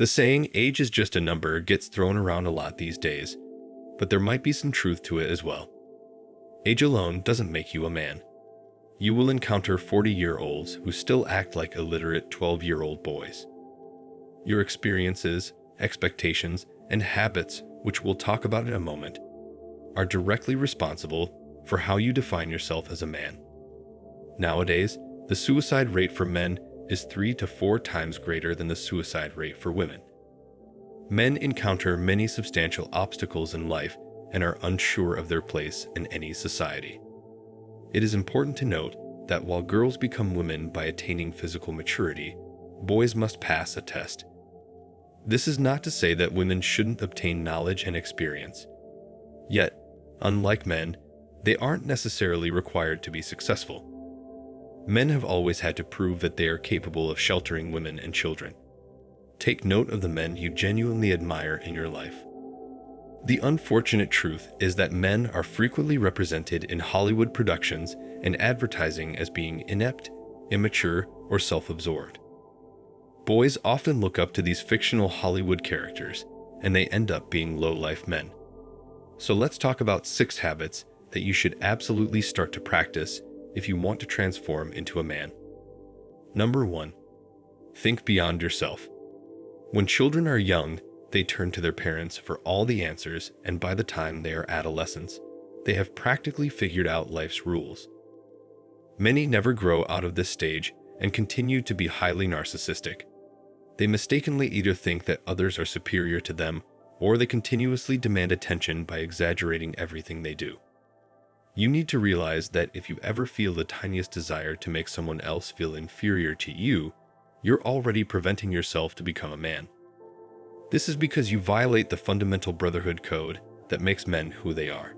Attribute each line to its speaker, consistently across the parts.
Speaker 1: The saying, age is just a number, gets thrown around a lot these days, but there might be some truth to it as well. Age alone doesn't make you a man. You will encounter 40-year-olds who still act like illiterate 12-year-old boys. Your experiences, expectations, and habits, which we'll talk about in a moment, are directly responsible for how you define yourself as a man. Nowadays, the suicide rate for men is 3 to 4 times greater than the suicide rate for women. Men encounter many substantial obstacles in life and are unsure of their place in any society. It is important to note that while girls become women by attaining physical maturity, boys must pass a test. This is not to say that women shouldn't obtain knowledge and experience. Yet, unlike men, they aren't necessarily required to be successful. Men have always had to prove that they are capable of sheltering women and children. Take note of the men you genuinely admire in your life. The unfortunate truth is that men are frequently represented in Hollywood productions and advertising as being inept, immature, or self-absorbed. Boys often look up to these fictional Hollywood characters, and they end up being low-life men. So let's talk about 6 habits that you should absolutely start to practice if you want to transform into a man. Number 1. Think beyond yourself. When children are young, they turn to their parents for all the answers, and by the time they are adolescents, they have practically figured out life's rules. Many never grow out of this stage and continue to be highly narcissistic. They mistakenly either think that others are superior to them, or they continuously demand attention by exaggerating everything they do. You need to realize that if you ever feel the tiniest desire to make someone else feel inferior to you, you're already preventing yourself to become a man. This is because you violate the fundamental brotherhood code that makes men who they are.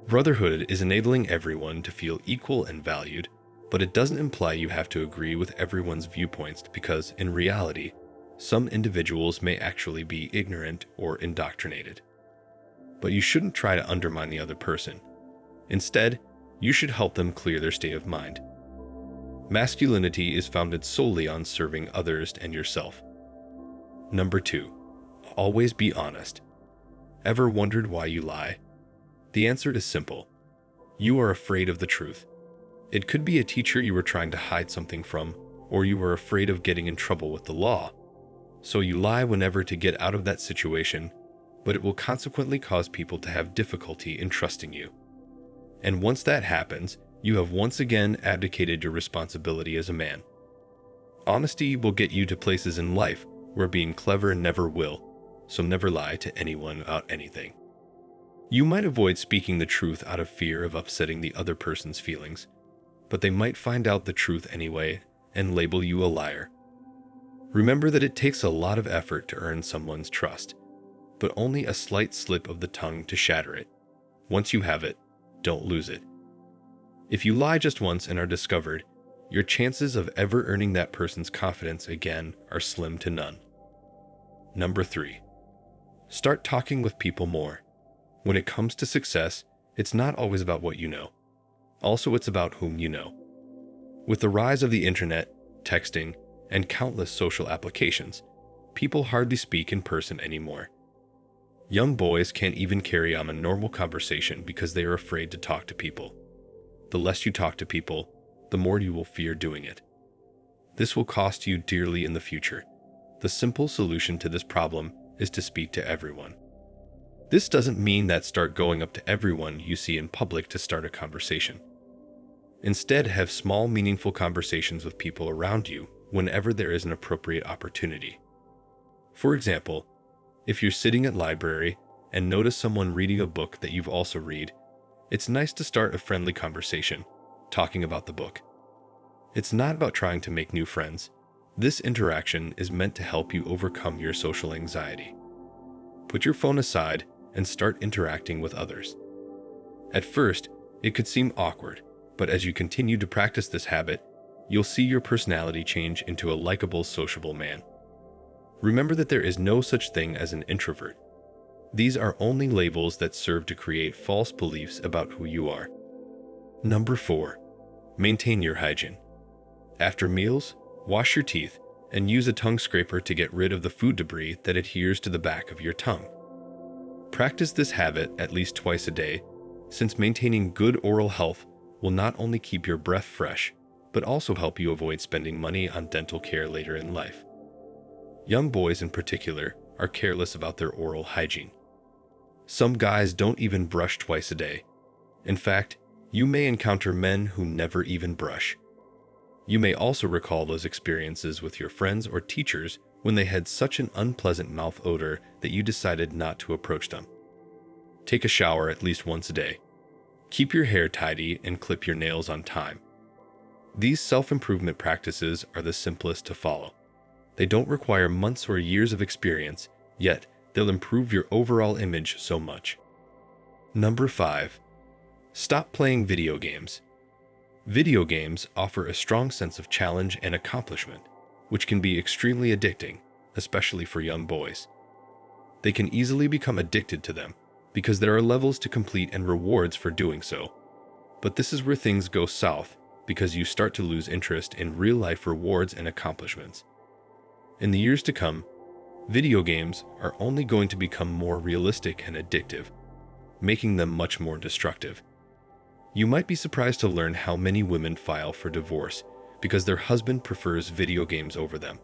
Speaker 1: Brotherhood is enabling everyone to feel equal and valued, but it doesn't imply you have to agree with everyone's viewpoints because, in reality, some individuals may actually be ignorant or indoctrinated. But you shouldn't try to undermine the other person. Instead, you should help them clear their state of mind. Masculinity is founded solely on serving others and yourself. Number 2. Always be honest. Ever wondered why you lie? The answer is simple. You are afraid of the truth. It could be a teacher you were trying to hide something from, or you were afraid of getting in trouble with the law. So you lie whenever to get out of that situation, but it will consequently cause people to have difficulty in trusting you. And once that happens, you have once again abdicated your responsibility as a man. Honesty will get you to places in life where being clever never will, so never lie to anyone about anything. You might avoid speaking the truth out of fear of upsetting the other person's feelings, but they might find out the truth anyway and label you a liar. Remember that it takes a lot of effort to earn someone's trust, but only a slight slip of the tongue to shatter it. Once you have it, don't lose it. If you lie just once and are discovered, your chances of ever earning that person's confidence again are slim to none. Number 3. Start talking with people more. When it comes to success, it's not always about what you know. Also, it's about whom you know. With the rise of the internet, texting, and countless social applications, people hardly speak in person anymore. Young boys can't even carry on a normal conversation because they are afraid to talk to people. The less you talk to people, the more you will fear doing it. This will cost you dearly in the future. The simple solution to this problem is to speak to everyone. This doesn't mean that start going up to everyone you see in public to start a conversation. Instead, have small, meaningful conversations with people around you whenever there is an appropriate opportunity. For example, if you're sitting at library and notice someone reading a book that you've also read, it's nice to start a friendly conversation, talking about the book. It's not about trying to make new friends. This interaction is meant to help you overcome your social anxiety. Put your phone aside and start interacting with others. At first, it could seem awkward, but as you continue to practice this habit, you'll see your personality change into a likable, sociable man. Remember that there is no such thing as an introvert. These are only labels that serve to create false beliefs about who you are. Number 4. Maintain your hygiene. After meals, wash your teeth and use a tongue scraper to get rid of the food debris that adheres to the back of your tongue. Practice this habit at least twice a day, since maintaining good oral health will not only keep your breath fresh, but also help you avoid spending money on dental care later in life. Young boys in particular are careless about their oral hygiene. Some guys don't even brush twice a day. In fact, you may encounter men who never even brush. You may also recall those experiences with your friends or teachers when they had such an unpleasant mouth odor that you decided not to approach them. Take a shower at least once a day. Keep your hair tidy and clip your nails on time. These self-improvement practices are the simplest to follow. They don't require months or years of experience, yet they'll improve your overall image so much. Number 5. Stop playing video games. Video games offer a strong sense of challenge and accomplishment, which can be extremely addicting, especially for young boys. They can easily become addicted to them because there are levels to complete and rewards for doing so. But this is where things go south because you start to lose interest in real-life rewards and accomplishments. In the years to come, video games are only going to become more realistic and addictive, making them much more destructive. You might be surprised to learn how many women file for divorce because their husband prefers video games over them.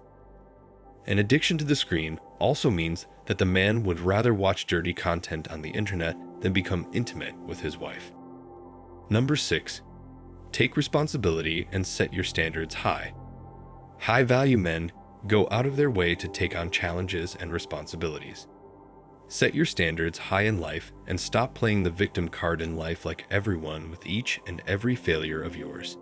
Speaker 1: An addiction to the screen also means that the man would rather watch dirty content on the internet than become intimate with his wife. Number 6. Take responsibility and set your standards high. High-value men go out of their way to take on challenges and responsibilities. Set your standards high in life and stop playing the victim card in life like everyone with each and every failure of yours.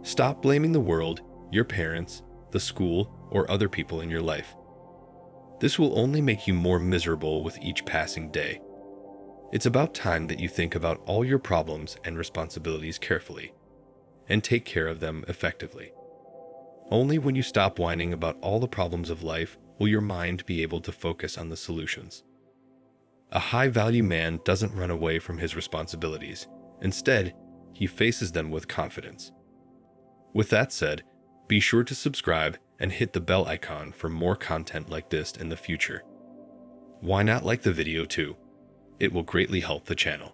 Speaker 1: Stop blaming the world, your parents, the school, or other people in your life. This will only make you more miserable with each passing day. It's about time that you think about all your problems and responsibilities carefully and take care of them effectively. Only when you stop whining about all the problems of life will your mind be able to focus on the solutions. A high-value man doesn't run away from his responsibilities. Instead, he faces them with confidence. With that said, be sure to subscribe and hit the bell icon for more content like this in the future. Why not like the video too? It will greatly help the channel.